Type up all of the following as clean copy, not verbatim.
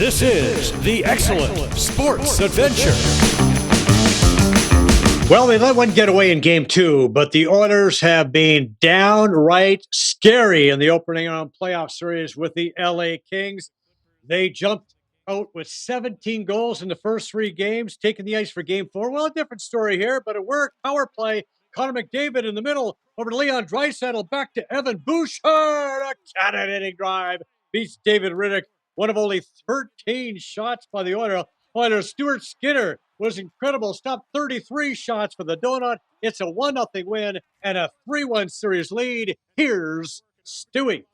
This is the Excellent Sports Adventure. Well, they let one get away in Game 2, but the Oilers have been downright scary in the opening round playoff series with the LA Kings. They jumped out with 17 goals in the first 3 games, taking the ice for Game 4. Well, a different story here, but it worked. Power play. Connor McDavid in the middle, over to Leon Draisaitl, back to Evan Bouchard. A cannon-hitting drive beats David Riddick. One of only 13 shots by the Oilers. Stuart Skinner was incredible. Stopped 33 shots for the Donut. It's a 1-0 win and a 3-1 series lead. Here's Stewie.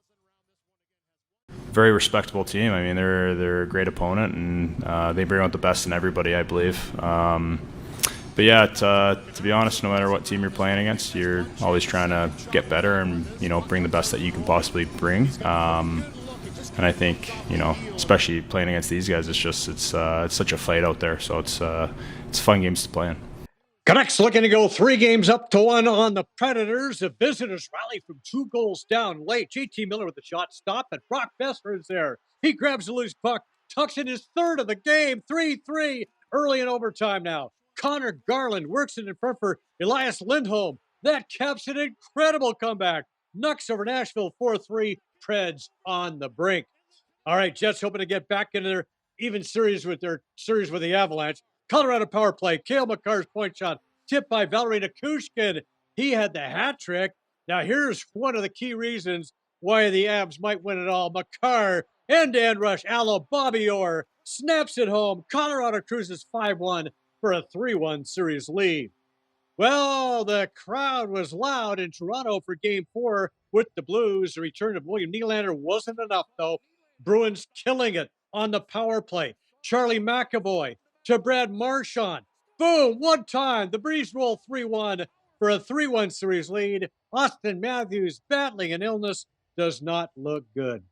Very respectable team. I mean, they're a great opponent, and they bring out the best in everybody, I believe. But yeah, to be honest, no matter what team you're playing against, you're always trying to get better and bring the best that you can possibly bring. And I think especially playing against these guys, it's such a fight out there. So it's fun games to play in. Canucks looking to go 3 games up to 1 on the Predators. The visitors rally from 2 goals down late. JT Miller with the shot stop, and Brock Besser is there. He grabs the loose puck, tucks in his 3rd of the game, 3-3 early in overtime now. Connor Garland works it in front for Elias Lindholm. That caps an incredible comeback. Nucks over Nashville 4-3. Preds on the brink. All right, Jets hoping to get back into their even series with the Avalanche. Colorado power play. Cale Makar's point shot tipped by Valerie Nichushkin. He had the hat trick. Now here's one of the key reasons why the Avs might win it all. Makar end-to-end rush. Alo Bobby Orr snaps it home. Colorado cruises 5-1 for a 3-1 series lead. Well, the crowd was loud in Toronto for Game 4 with the Blues. The return of William Nylander wasn't enough, though. Bruins killing it on the power play. Charlie McAvoy to Brad Marchand. Boom, one time. The Breeze roll 3-1 for a 3-1 series lead. Austin Matthews, battling an illness, does not look good.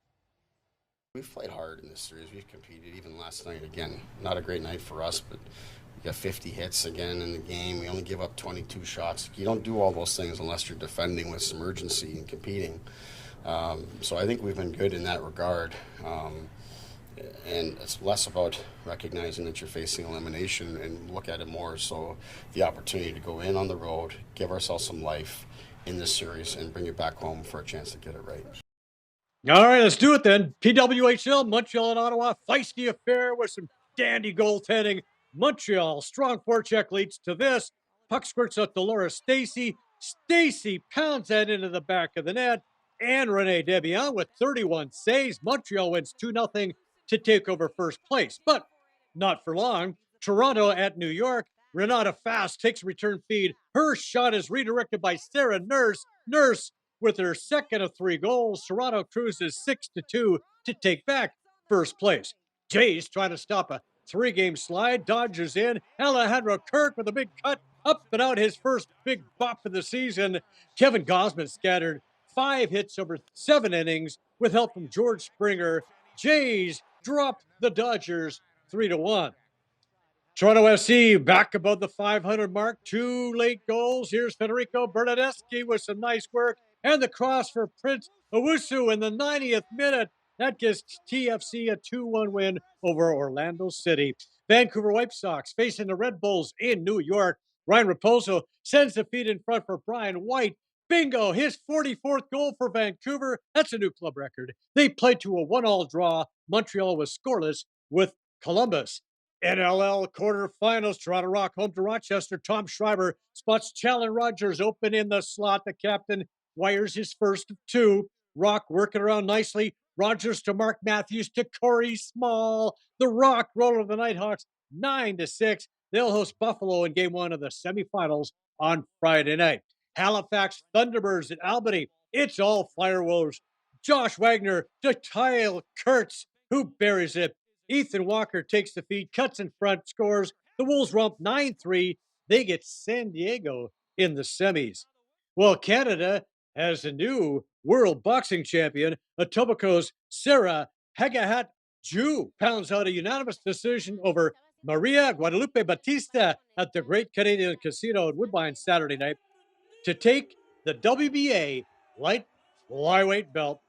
We've played hard in this series. We've competed even last night. Again, not a great night for us, but we got 50 hits again in the game. We only give up 22 shots. You don't do all those things unless you're defending with some urgency and competing. So I think we've been good in that regard. And it's less about recognizing that you're facing elimination and look at it more so the opportunity to go in on the road, give ourselves some life in this series, and bring it back home for a chance to get it right. All right, let's do it then. PWHL, Montreal and Ottawa, feisty affair with some dandy goaltending. Montreal, strong forecheck leads to this. Puck squirts out to Laura Stacey. Stacey pounds that into the back of the net. And Renee Debian with 31 saves. Montreal wins 2-0 to take over first place. But not for long. Toronto at New York. Renata Fast takes a return feed. Her shot is redirected by Sarah Nurse. Nurse with her second of 3 goals. Toronto cruises 6-2 to take back first place. Jays trying to stop a 3-game slide. Dodgers in. Alejandro Kirk with a big cut. Up and out, his first big bop of the season. Kevin Gausman scattered 5 hits over 7 innings with help from George Springer. Jays dropped the Dodgers 3-1. Toronto FC back above the 500 mark. 2 late goals. Here's Federico Bernadeschi with some nice work. And the cross for Prince Owusu in the 90th minute. That gives TFC a 2-1 win over Orlando City. Vancouver White Sox facing the Red Bulls in New York. Ryan Raposo sends the feed in front for Brian White. Bingo, his 44th goal for Vancouver. That's a new club record. They played to a 1-1 draw. Montreal was scoreless with Columbus. NLL quarterfinals. Toronto Rock home to Rochester. Tom Schreiber spots Challen Rogers open in the slot. The captain wires his first of 2. Rock working around nicely. Rogers to Mark Matthews to Corey Small. The Rock roll of the Nighthawks 9-6. They'll host Buffalo in Game 1 of the semifinals on Friday night. Halifax Thunderbirds at Albany. It's all Firewolves. Josh Wagner to Kyle Kurtz, who buries it. Ethan Walker takes the feed, cuts in front, scores. The Wolves romp 9-3. They get San Diego in the semis. Well, Canada has a new world boxing champion. Etobicoke's Sarah Hagahat Jew pounds out a unanimous decision over Maria Guadalupe Batista at the Great Canadian Casino in Woodbine Saturday night to take the WBA light flyweight belt.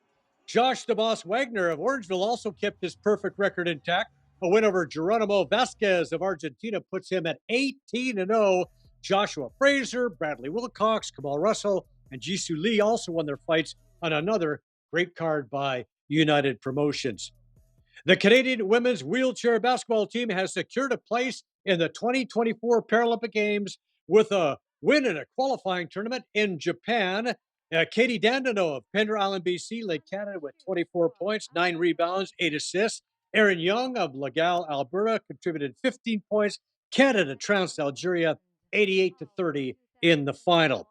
Josh the Boss Wagner of Orangeville also kept his perfect record intact. A win over Geronimo Vasquez of Argentina puts him at 18-0. Joshua Fraser, Bradley Wilcox, Kamal Russell, and Jisoo Lee also won their fights on another great card by United Promotions. The Canadian women's wheelchair basketball team has secured a place in the 2024 Paralympic Games with a win in a qualifying tournament in Japan. Katie Dandino of Pender Island, BC, led Canada with 24 points, 9 rebounds, 8 assists. Erin Young of Legal, Alberta, contributed 15 points. Canada trounced Algeria 88-30 in the final.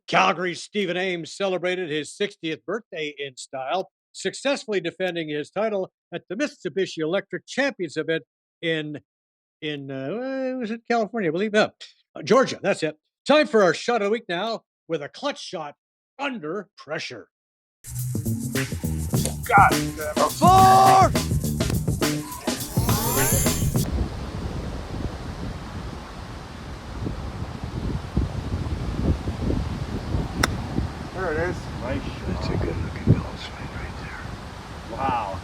Calgary's Stephen Ames celebrated his 60th birthday in style, successfully defending his title at the Mitsubishi Electric Champions event in was it California, I believe? Georgia, that's it. Time for our shot of the week now with a clutch shot under pressure. God damn it. Four! There it is. Nice shot. That's a good looking goal swing right there. Wow.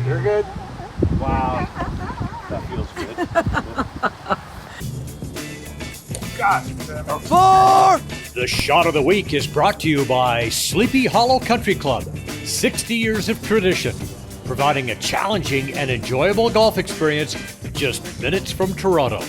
You're good? Wow. That feels good. God damn it. Four! The shot of the week is brought to you by Sleepy Hollow Country Club. 60 years of tradition, providing a challenging and enjoyable golf experience just minutes from Toronto.